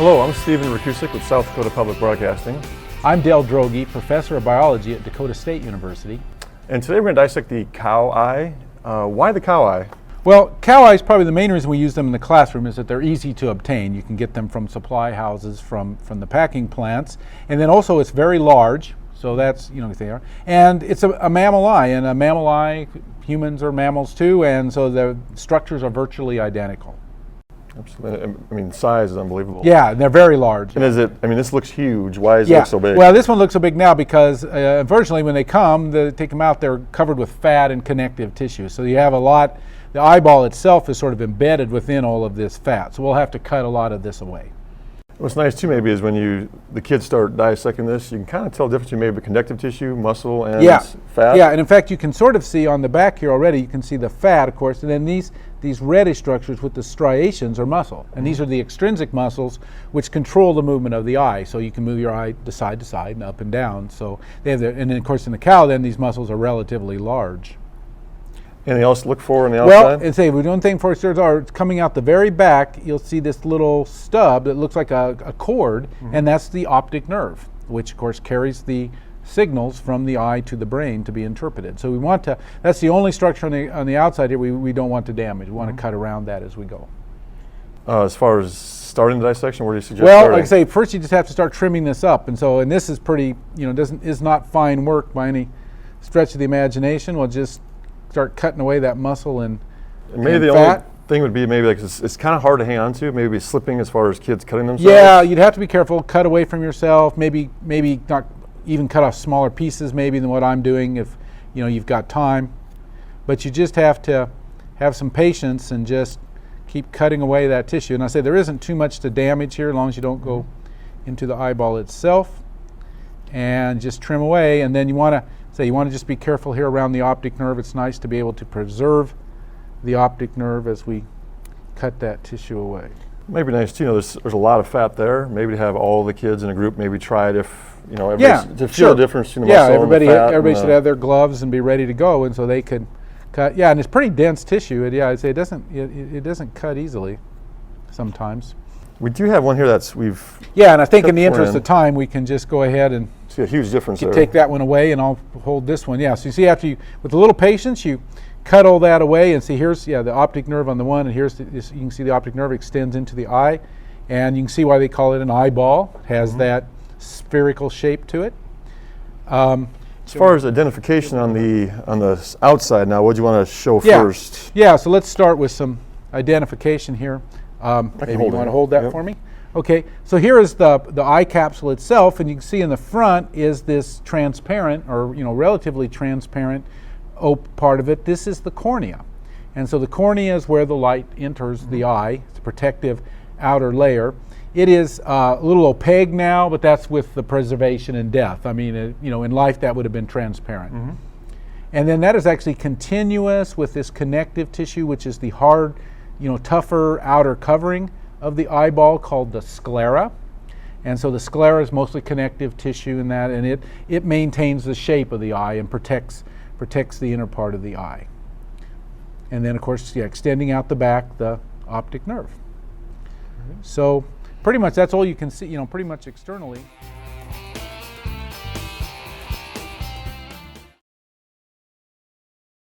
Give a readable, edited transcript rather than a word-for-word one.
Hello, I'm Stephen Rakusik with South Dakota Public Broadcasting. I'm Dale Droege, Professor of Biology at Dakota State University. And today we're going to dissect the cow eye. Why the cow eye? Well, cow eye is probably the main reason we use them in the classroom is that they're easy to obtain. You can get them from supply houses, from the packing plants. And then also it's very large, so that's, they are. And it's a mammal eye, and a mammal eye, humans are mammals too, and so the structures are virtually identical. Absolutely. I mean, size is unbelievable. Yeah, they're very large. And this looks huge. Why does it look so big? Well, this one looks so big now because unfortunately when they take them out, they're covered with fat and connective tissue. So you have the eyeball itself is sort of embedded within all of this fat. So we'll have to cut a lot of this away. What's nice too maybe is when the kids start dissecting this, you can kind of tell the difference between maybe connective tissue, muscle, and fat. Yeah, and in fact you can sort of see on the back here already, you can see the fat, of course, and then these reddish structures with the striations are muscle. And these are the extrinsic muscles which control the movement of the eye. So you can move your eye to side and up and down. So they have and then of course in the cow then these muscles are relatively large. Anything else to look for on the outside? Well, one thing for us are coming out the very back, you'll see this little stub that looks like a cord, and that's the optic nerve, which of course carries the signals from the eye to the brain to be interpreted. So that's the only structure on the outside here we don't want to damage. We want to cut around that as we go. As far as starting the dissection, where do you suggest Well, starting? like I say, first you just have to start trimming this up, and this is pretty, is not fine work by any stretch of the imagination. We'll just start cutting away that muscle and maybe the only thing would be maybe like it's kind of hard to hang on to, maybe slipping as far as kids cutting themselves. Yeah, you'd have to be careful, cut away from yourself, maybe not even cut off smaller pieces maybe than what I'm doing if you've got time. But you just have to have some patience and just keep cutting away that tissue. And I say there isn't too much to damage here as long as you don't go into the eyeball itself. And just trim away, and then you want to just be careful here around the optic nerve. It's nice to be able to preserve the optic nerve as we cut that tissue away. Maybe nice too. There's a lot of fat there. Maybe to have all the kids in a group, maybe try it if to feel the difference between the muscle and the fat. Everybody should have their gloves and be ready to go, and so they could cut. Yeah, and it's pretty dense tissue. I'd say it doesn't cut easily sometimes. We do have one here and I think in the interest of time, we can just go ahead and see a huge difference there. Take that one away, and I'll hold this one. Yeah, so you see with a little patience, you cut all that away, and see here's the optic nerve on the one, and here's you can see the optic nerve extends into the eye, and you can see why they call it an eyeball. It has that spherical shape to it. As far as identification on the outside now, what do you want to show first? Yeah, so let's start with some identification here. Maybe you want to hold that for me? Okay, so here is the eye capsule itself, and you can see in the front is this transparent or relatively transparent part of it. This is the cornea, and so the cornea is where the light enters the eye. It's a protective outer layer. It is a little opaque now, but that's with the preservation and death. I mean, in life that would have been transparent. And then that is actually continuous with this connective tissue, which is the hard, tougher outer covering of the eyeball called the sclera. And so the sclera is mostly connective tissue in that, and it maintains the shape of the eye and protects the inner part of the eye. And then of course, extending out the back, the optic nerve. So pretty much that's all you can see, pretty much externally.